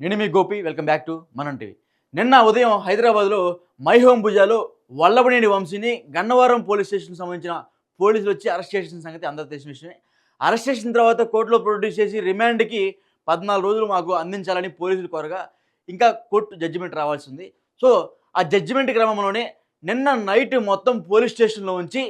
నేను మీ Gopi. Welcome back to మనం TV. నిన్న ఉదయం హైదరాబాద్లో మై హోమ్ భుజాలో వల్లభనేని వంశీని గన్నవరం పోలీస్ స్టేషన్కి సంబంధించిన పోలీసులు వచ్చి అరెస్ట్ చేసిన సంగతి అందరూ తెలిసిన విషయమే. అరెస్ట్ చేసిన తర్వాత కోర్టులో ప్రొడ్యూస్ చేసి రిమాండ్కి 14 రోజులు మాకు అందించాలని పోలీసులు కోరగా ఇంకా కోర్టు జడ్జిమెంట్ రావాల్సి ఉంది. సో ఆ జడ్జిమెంట్ క్రమంలోనే నిన్న నైట్ మొత్తం పోలీస్ స్టేషన్లో ఉంచి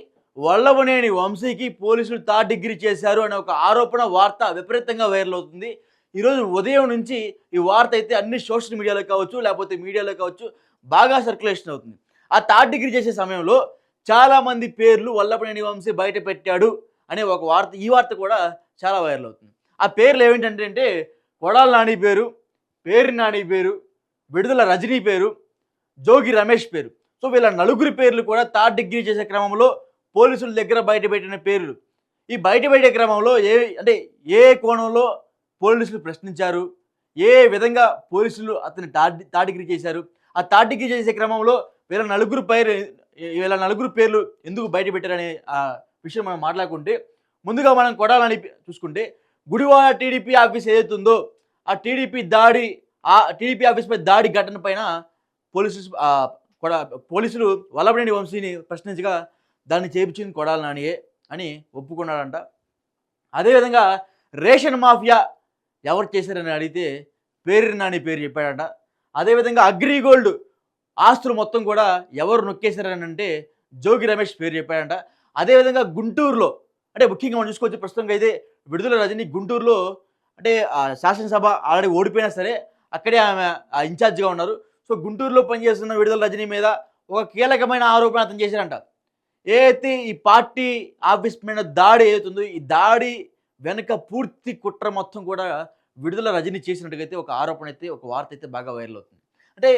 వల్లభనేని వంశీకి పోలీసులు థర్డ్ డిగ్రీ చేశారు అనే ఒక ఆరోపణ వార్త విపరీతంగా వైరల్ అవుతుంది. ఈరోజు ఉదయం నుంచి ఈ వార్త అయితే అన్ని సోషల్ మీడియాలో కావచ్చు, లేకపోతే మీడియాలో కావచ్చు బాగా సర్క్యులేషన్ అవుతుంది. ఆ థర్డ్ డిగ్రీ చేసే సమయంలో చాలామంది పేర్లు వల్లభనేని వంశీ బయట పెట్టాడు అనే ఒక వార్త, ఈ వార్త కూడా చాలా వైరల్ అవుతుంది. ఆ పేర్లు ఏమిటంటే కొడాల నాని పేరు, పేరు నాని పేరు, విడుదల రజనీ పేరు, జోగి రమేష్ పేరు. సో వీళ్ళ నలుగురి పేర్లు కూడా థర్డ్ డిగ్రీ చేసే క్రమంలో పోలీసుల దగ్గర బయట పెట్టిన పేర్లు. ఈ బయట పెట్టే క్రమంలో ఏ కోణంలో పోలీసులు ప్రశ్నించారు, ఏ విధంగా పోలీసులు అతన్ని థర్డ్ డిగ్రీ చేశారు, ఆ థర్డ్ డిగ్రీ చేసే క్రమంలో వీళ్ళ నలుగురు పేర్లు ఎందుకు బయట పెట్టారనే ఆ విషయం మనం మాట్లాడుకుంటే, ముందుగా మనం కొడాలని చూసుకుంటే గుడివాడ టీడీపీ ఆఫీస్ ఏదైతే ఉందో ఆ టీడీపీ ఆఫీస్పై దాడి ఘటన పైన పోలీసులు వల్లభనేని వంశీని ప్రశ్నించగా దాన్ని చేయించింది కొడాల నానియే అని ఒప్పుకున్నాడంట. అదేవిధంగా రేషన్ మాఫియా ఎవరు చేశారని అడిగితే పేరు నాని పేరు చెప్పాడంట. అదేవిధంగా అగ్రిగోల్డ్ ఆస్తులు మొత్తం కూడా ఎవరు నొక్కేశారని అంటే జోగి రమేష్ పేరు చెప్పాడంట. అదేవిధంగా గుంటూరులో ముఖ్యంగా మనం చూసుకోవచ్చు, ప్రస్తుతం అయితే విడుదల రజని గుంటూరులో శాసనసభ ఆల్రెడీ ఓడిపోయినా సరే అక్కడే ఆమె ఇన్ఛార్జిగా ఉన్నారు. సో గుంటూరులో పనిచేస్తున్న విడుదల రజని మీద ఒక కీలకమైన ఆరోపణ అతను చేశారంట. ఏదైతే ఈ పార్టీ ఆఫీస్ మీద దాడి ఏదైతుందో ఈ దాడి వెనక పూర్తి కుట్ర మొత్తం కూడా విడుదల రజని చేసినట్టుగైతే ఒక ఆరోపణ అయితే, ఒక వార్త అయితే బాగా వైరల్ అవుతుంది.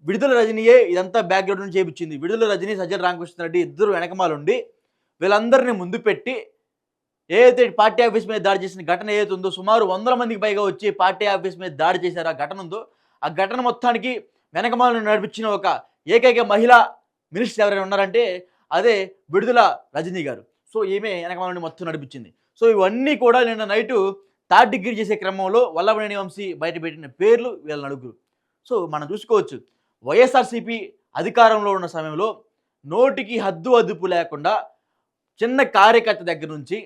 విడుదల రజనీయే ఇదంతా బ్యాక్గ్రౌండ్ నుంచి చేయించింది. విడుదల రజని, సజ్జల రామకృష్ణారెడ్డి ఇద్దరు వెనకమాలుండి వీళ్ళందరినీ ముందు పెట్టి ఏదైతే పార్టీ ఆఫీస్ మీద దాడి చేసిన ఘటన ఏదైతే ఉందో, సుమారు 100 మందికి పైగా వచ్చి పార్టీ ఆఫీస్ మీద దాడి చేశారు ఆ ఘటన ఉందో, ఆ ఘటన మొత్తానికి వెనకమాలను నడిపించిన ఒక ఏకైక మహిళా మినిస్టర్ ఎవరైనా ఉన్నారంటే అదే విడుదల రజనీ గారు. సో ఈమె వెనకమాలని మొత్తం నడిపించింది. సో ఇవన్నీ కూడా నిన్న నైటు థర్డ్ డిగ్రీ చేసే క్రమంలో వల్లభనేని వంశీ బయటపెట్టిన పేర్లు వీళ్ళ నలుగురు. సో మనం చూసుకోవచ్చు, వైఎస్ఆర్సీపీ అధికారంలో ఉన్న సమయంలో నోటికి హద్దు అదుపు లేకుండా చిన్న కార్యకర్త దగ్గర నుంచి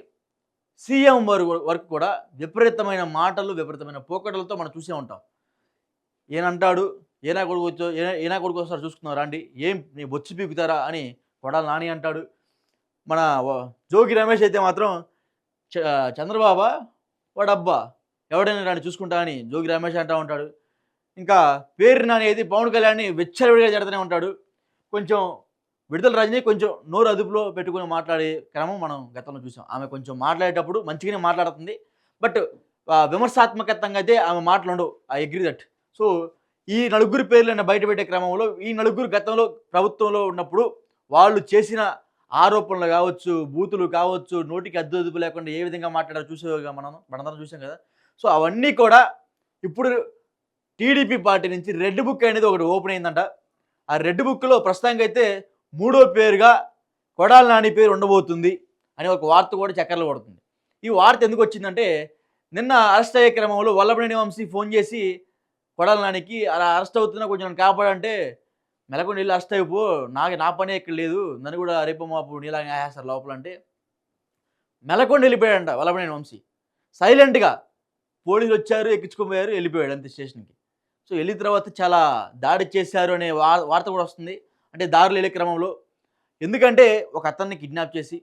సీఎం వరకు కూడా విపరీతమైన మాటలు, విపరీతమైన పోకడలతో మనం చూసే ఉంటాం. ఏనంటాడు, ఏనా కొడుకు వస్తారు చూసుకున్నారా అండి, ఏం నీ బొచ్చి పీకుతారా అని కొడాల నాని అంటాడు. మన జోగి రమేష్ అయితే మాత్రం చంద్రబాబా వాడబ్బా ఎవడైనా రాని చూసుకుంటా అని జోగి రమేష్ అంటూ ఉంటాడు. ఇంకా పేరు నాని అయితే పవన్ కళ్యాణ్ని వెచ్చలవిడిగా జరుగుతూనే ఉంటాడు. కొంచెం విడుదల రజని కొంచెం నోరు అదుపులో పెట్టుకుని మాట్లాడే క్రమం మనం గతంలో చూసాం. ఆమె కొంచెం మాట్లాడేటప్పుడు మంచిగానే మాట్లాడుతుంది, బట్ విమర్శాత్మకంగా అయితే ఆమె మాటలు ఉండవు. I agree that. సో ఈ నలుగురు పేర్లను బయటపెట్టే క్రమంలో ఈ నలుగురు గతంలో ప్రభుత్వంలో ఉన్నప్పుడు వాళ్ళు చేసిన ఆరోపణలు కావచ్చు, బూతులు కావచ్చు, నోటికి అదుపు లేకుండా ఏ విధంగా మాట్లాడారో చూసేగా మనందరం చూసాం కదా. సో అవన్నీ కూడా ఇప్పుడు టీడీపీ పార్టీ నుంచి రెడ్ బుక్ అనేది ఒకటి ఓపెన్ అయిందంట. ఆ రెడ్ బుక్లో ప్రస్తుతానికి అయితే 3వ పేరుగా కొడాల నాని పేరు ఉండబోతుంది అని ఒక వార్త కూడా చక్కర్లు పడుతుంది. ఈ వార్త ఎందుకు వచ్చిందంటే, నిన్న అరెస్ట్ అయ్యే క్రమంలో వల్లభనేని వంశీ ఫోన్ చేసి కొడాల నానికి అలా అరెస్ట్ అవుతున్నా కొంచెం నన్ను కాపాడంటే, మెలకొని వెళ్ళి అరెస్ట్ అయిపో, నా పనే ఇక్కడ లేదు, నన్ను కూడా రేపు మాపు నీలాగా వేస్తారు లోపల అంటే మెలకొని వెళ్ళిపోయాడంట వల్లభనేని వంశీ. సైలెంట్గా పోలీసులు వచ్చారు, ఎక్కించుకుపోయారు, వెళ్ళిపోయాడు అంతే స్టేషన్కి. సో వెళ్ళిన తర్వాత చాలా దాడి చేశారు అనే వార్త కూడా వస్తుంది. దారులు వెళ్ళే క్రమంలో, ఎందుకంటే ఒక అతన్ని కిడ్నాప్ చేసి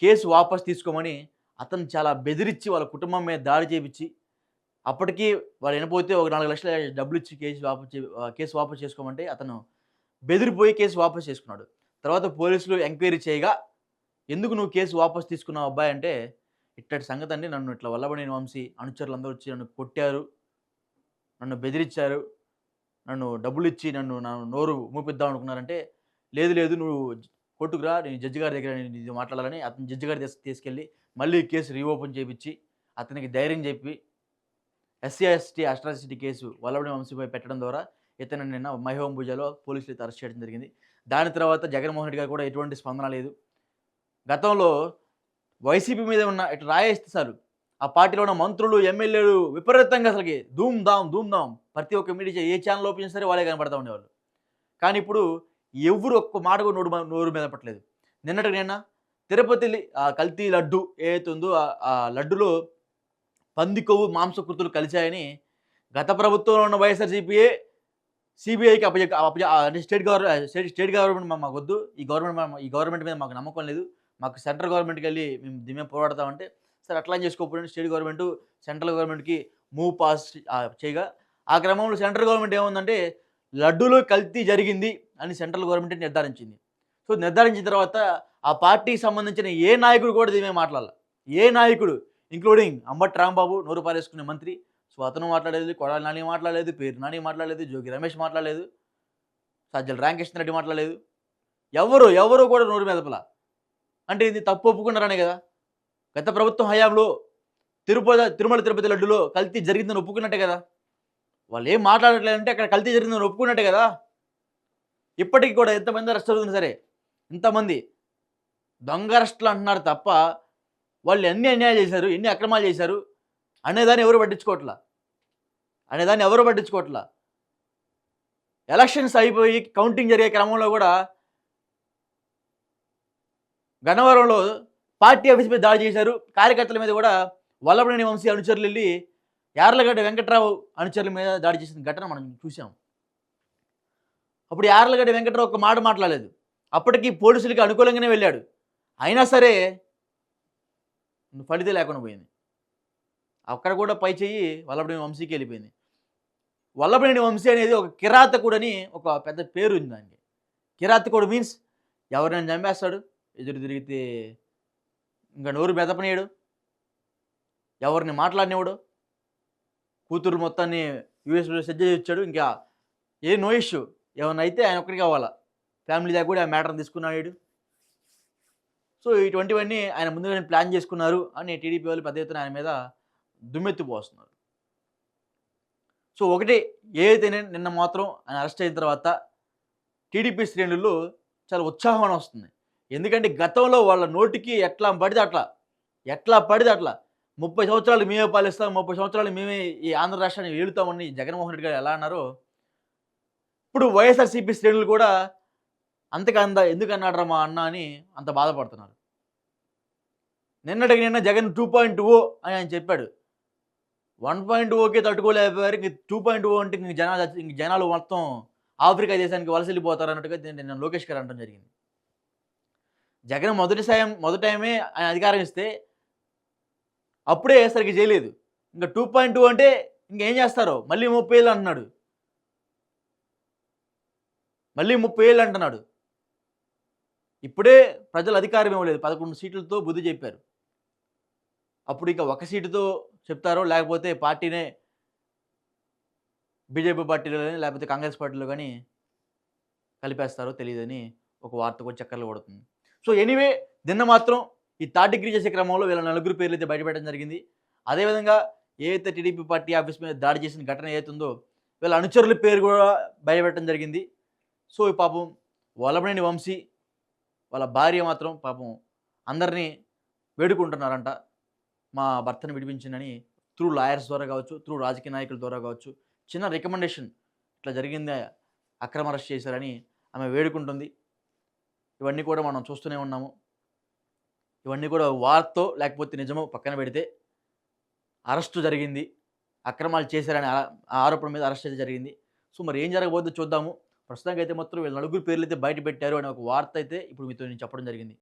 కేసు వాపస్ తీసుకోమని అతను చాలా బెదిరించి వాళ్ళ కుటుంబం మీద దాడి చేయించి, అప్పటికి వాళ్ళు వినపోతే ఒక 4 లక్షల డబ్బులు ఇచ్చి కేసు వాపస్ చేసుకోమంటే అతను బెదిరిపోయి కేసు వాపస్ చేసుకున్నాడు. తర్వాత పోలీసులు ఎంక్వైరీ చేయగా, ఎందుకు నువ్వు కేసు వాపస్ తీసుకున్నావు అబ్బాయి అంటే, ఇట్టటి సంగతి అండి, నన్ను ఇట్లా వల్లభనేని వంశీ అనుచరులు అందరూ వచ్చి నన్ను కొట్టారు, నన్ను బెదిరించారు, నన్ను డబ్బులు ఇచ్చి నన్ను నోరు మూపిద్దాం అనుకున్నారంటే, లేదు నువ్వు కోర్టుకురా, నేను జడ్జి గారి దగ్గర ఇది మాట్లాడాలని అతను జడ్జి గారి తీసుకెళ్ళి మళ్ళీ కేసు రీఓపెన్ చేయించి అతనికి ధైర్యం చెప్పి ఎస్సీ/ఎస్టీ అట్రాసిటీ కేసు వల్లభనేని వంశీపై పెట్టడం ద్వారా ఇతను నిన్న మై హోమ్ భుజాలో పోలీసులు అయితే అరెస్ట్ చేయడం జరిగింది. దాని తర్వాత జగన్మోహన్ రెడ్డి గారు కూడా ఎటువంటి స్పందన లేదు. గతంలో వైసీపీ మీద ఉన్న రాయేస్తే సార్ ఆ పార్టీలో ఉన్న మంత్రులు, ఎమ్మెల్యేలు విపరీతంగా అసలకి ధూమ్ ధామ్ ప్రతి ఒక్క మీడియా ఏ ఛానల్ ఓపెన్ చేసినా సరే వాళ్ళే కనపడతా ఉండేవాళ్ళు. కానీ ఇప్పుడు ఎవ్వరు ఒక్క మాట కూడా నోరు మెదపట్లేదు. నిన్నటికి నిన్న తిరుపతి కల్తీ లడ్డు ఏదైతే ఉందో ఆ లడ్డులో పంది కొవ్వు మాంసకృతులు కలిశాయని గత ప్రభుత్వంలో ఉన్న వైఎస్ఆర్‌సీపీయే సీబీఐకి అంటే స్టేట్ గవర్నమెంట్ మాకొద్దు. ఈ గవర్నమెంట్ మీద మాకు నమ్మకం లేదు. మాకు సెంట్రల్ గవర్నమెంట్‌కెళ్ళి మేము దీని మీద పోరాడతామంటే, సరే అట్లా అని చేసుకోకపోయినా స్టేట్ గవర్నమెంటు సెంట్రల్ గవర్నమెంట్‌కి మూవ్ పాస్ చేయగా, ఆ క్రమంలో సెంట్రల్ గవర్నమెంట్ ఏముందంటే లడ్డూలో కల్తీ జరిగింది అని సెంట్రల్ గవర్నమెంటే నిర్ధారించింది. సో, నిర్ధారించిన తర్వాత ఆ పార్టీకి సంబంధించిన ఏ నాయకుడు కూడా దీని మీద మాట్లాడల. ఏ నాయకుడు ఇంక్లూడింగ్ అంబటి రాంబాబు నోరు పారేసుకునే మంత్రి. సో, అతను మాట్లాడలేదు, కొడాలి నాని మాట్లాడలేదు, పేరు నాని మాట్లాడలేదు, జోగి రమేష్ మాట్లాడలేదు, సజ్జల రామకృష్ణారెడ్డి మాట్లాడలేదు. ఎవరు కూడా నోరు మెదపల. అంటే ఇది తప్పు ఒప్పుకున్నారనే కదా! గత ప్రభుత్వం హయాంలో తిరుమల తిరుపతి లడ్డులో కల్తీ జరిగిందని ఒప్పుకున్నట్టే కదా! వాళ్ళేం మాట్లాడట్లేదంటే అక్కడ కల్తీ జరిగిందని ఒప్పుకున్నట్టే కదా! ఇప్పటికి కూడా ఎంతమంది అరెస్ట్ అవుతున్నా సరే, ఇంతమంది దొంగ అరెస్టులు అంటున్నారు తప్ప, వాళ్ళు ఎన్ని అన్యాయాలు చేశారు, ఎన్ని అక్రమాలు చేశారు అనేదాన్ని ఎవరు పట్టించుకోవట్లా. ఎలక్షన్స్ అయిపోయి కౌంటింగ్ జరిగే క్రమంలో కూడా గన్నవరంలో పార్టీ ఆఫీస్ మీద దాడి చేశారు. కార్యకర్తల మీద కూడా వల్లభనేని వంశీ అనుచరులు వెళ్ళి యార్లగడ్డ వెంకట్రావు అనుచరుల మీద దాడి చేసిన ఘటన మనం చూసాం. అప్పుడు యార్లగడ్డ వెంకట్రావు ఒక మాట మాట్లాడలేదు. అప్పటికి పోలీసులకి అనుకూలంగానే వెళ్ళాడు. అయినా సరే ఫలితం లేకుండా పోయింది. అక్కడ కూడా పై చెయ్యి వల్లభనేని వంశీకి వెళ్ళిపోయింది. వల్లభనేని వంశీ అనేది ఒక కిరాతకుడని ఒక పెద్ద పేరు ఉంది దానికి. కిరాతకుడు మీన్స్ ఎవరినైనా చంపేస్తాడు, ఎదురు తిరిగితే ఇంకా నోరు మెదపనీయడు, ఎవరిని మాట్లాడినవాడు, కూతురు మొత్తాన్ని యూఎస్లో సెట్ చేసి వచ్చాడు. ఇంకా నో ఇష్యూ, ఏమన్నా అయితే ఆయన ఒక్కడికి కావాలా, ఫ్యామిలీ దాకా కూడా ఆ మ్యాటర్ని తీసుకున్నాడు. సో, ఇటువంటివన్నీ ఆయన ముందుగానే ప్లాన్ చేసుకున్నారు అని టీడీపీ వాళ్ళు పెద్ద ఎత్తున ఆయన మీద దుమ్మెత్తిపోస్తున్నారు. సో, ఒకటి ఏదైతే నిన్న మాత్రం ఆయన అరెస్ట్ అయిన తర్వాత టీడీపీ శ్రేణుల్లో చాలా ఉత్సాహం వస్తుంది. ఎందుకంటే గతంలో వాళ్ళ నోటికి ఎట్లా పడితే అట్లా 30 సంవత్సరాలు మేమే పాలిస్తాం, 30 సంవత్సరాలు మేమే ఈ ఆంధ్ర రాష్ట్రాన్ని ఏలుతామని జగన్మోహన్ రెడ్డి గారు ఎలా అన్నారో, ఇప్పుడు వైఎస్ఆర్‌సీపీ శ్రేణులు కూడా ఎందుకు అన్నాడురా మా అన్న అని అంత బాధపడుతున్నారు. నిన్నటికి నిన్న జగన్ 2.0 అని ఆయన చెప్పాడు. 1.0కే తట్టుకోలేకపోయారు. ఇంక 2.0 అంటే ఇంక జనాలు మొత్తం ఆఫ్రికా దేశానికి వలస వెళ్ళిపోతారు అన్నట్టుగా నిన్న లోకేష్ గారు అనడం జరిగింది. జగన్ మొదటి టైమే ఆయన అధికారం ఇస్తే అప్పుడే సరిగ్గా చేయలేదు. ఇంకా 2.0 అంటే ఇంకేం చేస్తారో, మళ్ళీ 30 ఏళ్ళు అంటున్నాడు. ఇప్పుడే ప్రజలు అధికారం ఇవ్వలేదు, 11 సీట్లతో బుద్ధి చెప్పారు. అప్పుడు ఇక ఒక సీటుతో చెప్తారో, లేకపోతే పార్టీనే బీజేపీ పార్టీలో కానీ లేకపోతే కాంగ్రెస్ పార్టీలో కానీ కలిపేస్తారో తెలియదని ఒక వార్త కూడా చక్కర్లు కొడుతుంది. సో, ఎనీవే నిన్న మాత్రం ఈ థర్డ్ డిగ్రీ చేసే క్రమంలో వీళ్ళ నలుగురు పేర్లు అయితే బయటపెట్టడం జరిగింది. అదేవిధంగా ఏదైతే టీడీపీ పార్టీ ఆఫీస్ మీద దాడి చేసిన ఘటన ఏదైతుందో వీళ్ళ అనుచరుల పేరు కూడా బయటపెట్టడం జరిగింది. సో, ఈ పాపం వల్లభనేని వంశీ వాళ్ళ భార్య మాత్రం పాపం అందరినీ వేడుకుంటున్నారంట, మా భర్తను విడిపించిందని. త్రూ లాయర్స్ ద్వారా కావచ్చు, త్రూ రాజకీయ నాయకుల ద్వారా కావచ్చు, చిన్న రికమెండేషన్ ఇట్లా జరిగింది, అక్రమ అరెస్ట్ చేశారని ఆమె వేడుకుంటుంది. ఇవన్నీ కూడా మనం చూస్తూనే ఉన్నాము. ఇవన్నీ కూడా వార్తో లేకపోతే నిజమో పక్కన పెడితే అరెస్టు జరిగింది, అక్రమాలు చేశారని ఆరోపణ మీద అరెస్ట్ అయితే జరిగింది. సో, మరి ఏం జరగబోతుందో చూద్దాము. ప్రస్తుతానికి అయితే మాత్రం వీళ్ళ నలుగురు పేర్లు అయితే బయట పెట్టారు అనే ఒక వార్త అయితే ఇప్పుడు మీతో నేను చెప్పడం జరిగింది.